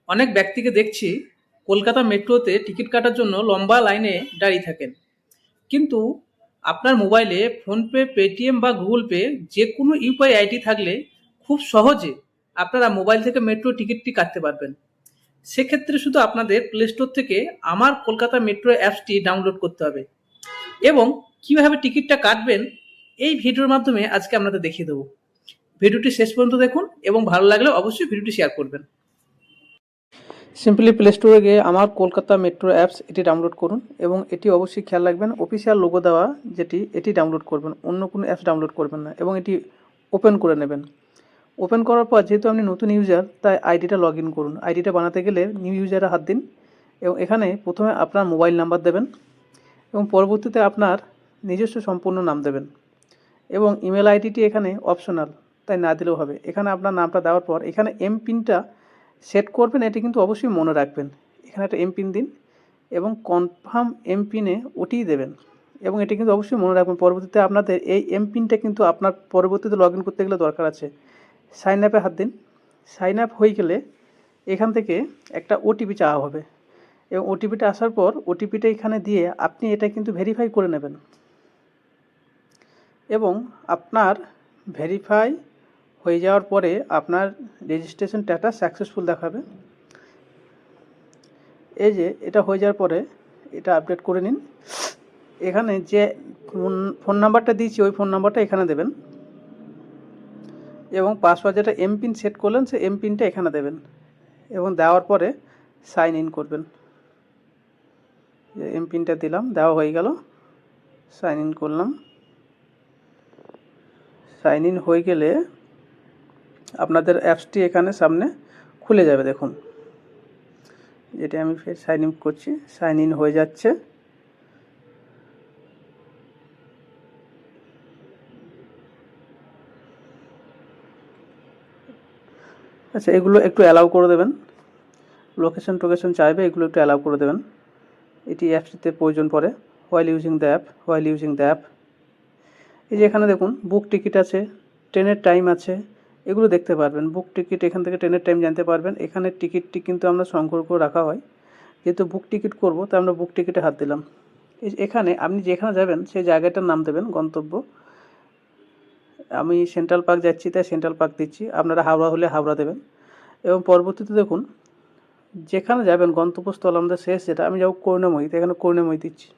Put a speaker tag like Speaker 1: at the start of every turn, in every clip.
Speaker 1: অনেক ব্যক্তিকে দেখছি কলকাতা মেট্রোতে টিকিট কাটার জন্য লম্বা লাইনে দাঁড়িয়ে থাকেন, কিন্তু আপনার মোবাইলে ফোনপে, পেটিএম বা গুগল পে যে কোনো ইউপিআই আইডি থাকলে খুব সহজে আপনারা মোবাইল থেকে মেট্রো টিকিটটি কাটতে পারবেন। সেক্ষেত্রে শুধু আপনাদের প্লে স্টোর থেকে আমার কলকাতা মেট্রো অ্যাপসটি ডাউনলোড করতে হবে এবং কিভাবে টিকিটটা কাটবেন এই ভিডিওর মাধ্যমে আজকে আপনাদের দেখিয়ে দেবো। ভিডিওটি শেষ পর্যন্ত দেখুন এবং ভালো লাগলে অবশ্যই ভিডিওটি শেয়ার করবেন। সিম্পলি প্লে স্টোরে গিয়ে আমার কলকাতা মেট্রো অ্যাপস এটি ডাউনলোড করুন এবং এটি অবশ্যই খেয়াল রাখবেন অফিসিয়াল লোগো দেওয়া এটি ডাউনলোড করবেন, অন্য কোনো অ্যাপস ডাউনলোড করবেন না এবং এটি ওপেন করে নেবেন। ওপেন করার পর যেহেতু আপনি নতুন ইউজার তাই আইডিটা লগ ইন করুন। আইডিটা বানাতে গেলে নিউ ইউজারে হাত দিন এবং এখানে প্রথমে আপনার মোবাইল নাম্বার দেবেন এবং পরবর্তীতে আপনার নিজস্ব সম্পূর্ণ নাম দেবেন এবং ইমেল আইডিটি এখানে অপশনাল, তাই না দিলেও হবে। এখানে আপনার নামটা দেওয়ার পর এখানে এমপিনটা সেট করবেন, এটি কিন্তু অবশ্যই মনে রাখবেন। এখানে একটা এমপিন দিন এবং কনফার্ম এমপিনে ওটিই দেবেন এবং এটি কিন্তু অবশ্যই মনে রাখবেন। পরবর্তীতে আপনাদের এই এমপিনটা কিন্তু আপনার পরবর্তীতে লগ ইন করতে গেলে দরকার আছে। সাইন আপে হাত দিন। সাইন আপ হয়ে গেলে এখান থেকে একটা ওটিপি চাওয়া হবে এবং ওটিপিটা আসার পর ওটিপিটা এখানে দিয়ে আপনি এটা কিন্তু ভেরিফাই করে নেবেন এবং আপনার ভেরিফাই হয়ে যাওয়ার পরে আপনার রেজিস্ট্রেশন স্ট্যাটাস সাকসেসফুল দেখাবে। এই যে এটা হয়ে যাওয়ার পরে এটা আপডেট করে নিন। এখানে যে ফোন নাম্বারটা দিয়েছি ওই ফোন নাম্বারটা এখানে দেবেন এবং পাসওয়ার্ড যেটা এমপিন সেট করলেন সেই এমপিনটা এখানে দেবেন এবং দেওয়ার পরে সাইন ইন করবেন। যে এমপিনটা দিলাম, দেওয়া হয়ে গেল, সাইন ইন করলাম। সাইন ইন হয়ে গেলে আপনাদের অ্যাপসটি এখানে সামনে খুলে যাবে। দেখুন যেটা আমি ফের সাইন ইন করছি, সাইন ইন হয়ে যাচ্ছে। আচ্ছা, এগুলো একটু অ্যালাউ করে দেবেন। লোকেশন টোকেশন চাইবে, এগুলো একটু অ্যালাউ করে দেবেন। এটি অ্যাপসটিতে প্রয়োজন পড়ে। While using the app. এই যে এখানে দেখুন বুক টিকিট আছে, ট্রেনের টাইম আছে, এগুলো দেখতে পারবেন। বুক টিকিট, এখান থেকে ট্রেনের টাইম জানতে পারবেন। এখানে টিকিটটি কিন্তু আমরা সংগ্রহ করে রাখা হয়, যেহেতু বুক টিকিট করব তাই আমরা বুক টিকিটে হাত দিলাম। এখানে আপনি যেখানে যাবেন সেই জায়গাটার নাম দেবেন, গন্তব্য। আমি সেন্ট্রাল পার্ক যাচ্ছি তাই সেন্ট্রাল পার্ক দিচ্ছি, আপনারা হাওড়া হলে হাওড়া দেবেন এবং পরবর্তীতে দেখুন যেখানে যাবেন গন্তব্যস্থল আমাদের শেষ যেটা, আমি যাবো করুণাময়ী, তো এখানে করুণাময়ী দিচ্ছি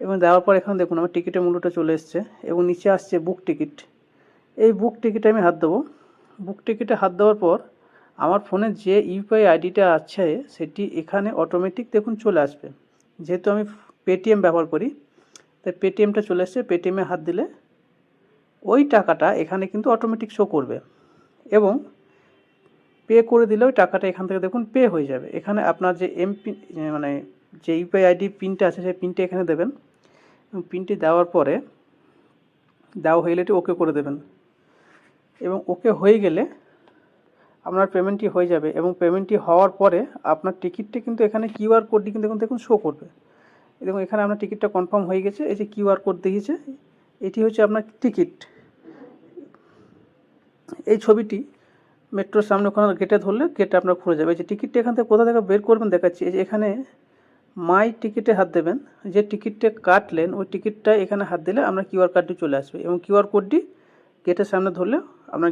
Speaker 1: এবং দেওয়ার পর এখানে দেখুন আমার টিকিটের মূল্যটা চলে এসছে এবং নিচে আসছে বুক টিকিট। এই বুক টিকিটে আমি হাত দেবো। বুক টিকিটে হাত দেওয়ার পর আমার ফোনে যে ইউপিআই আইডিটা আছে সেটি এখানে অটোমেটিক দেখুন চলে আসবে। যেহেতু আমি পেটিএম ব্যবহার করি তাই পেটিএমটা চলে এসছে। পেটিএমে হাত দিলে ওই টাকাটা এখানে কিন্তু অটোমেটিক শো করবে এবং পে করে দিলে ওই টাকাটা এখান থেকে দেখুন পে হয়ে যাবে। এখানে আপনার যে এমপিন মানে যে ইউপিআই আইডি পিনটা আছে সেই পিনটা এখানে দেবেন এবং পিনটি দেওয়ার পরে দেওয়া হয়ে গেলে এটি ওকে করে দেবেন এবং ওকে হয়ে গেলে আপনার পেমেন্টটি হয়ে যাবে এবং পেমেন্টটি হওয়ার পরে আপনার টিকিটটা কিন্তু এখানে কিউআর কোডটি কিন্তু দেখুন শো করবে। দেখুন এখানে আপনার টিকিটটা কনফার্ম হয়ে গেছে। এই যে কিউআর কোড দেখিয়েছে এটি হচ্ছে আপনার টিকিট। এই ছবিটি মেট্রোর সামনে ওখানে গেটে ধরলে গেটে আপনার খুলে যাবে। এই যে টিকিটটা এখান থেকে কোথা থেকে বের করবেন দেখাচ্ছি। এই যে এখানে মাই টিকিটে হাত দেবেন, যে টিকিটটা কাটলেন ওই টিকিটটা এখানে হাত দিলে আপনার কিউআর কার্ডটি চলে আসবে এবং কিউআর কোডটি গেটের সামনে ধরলে আপনার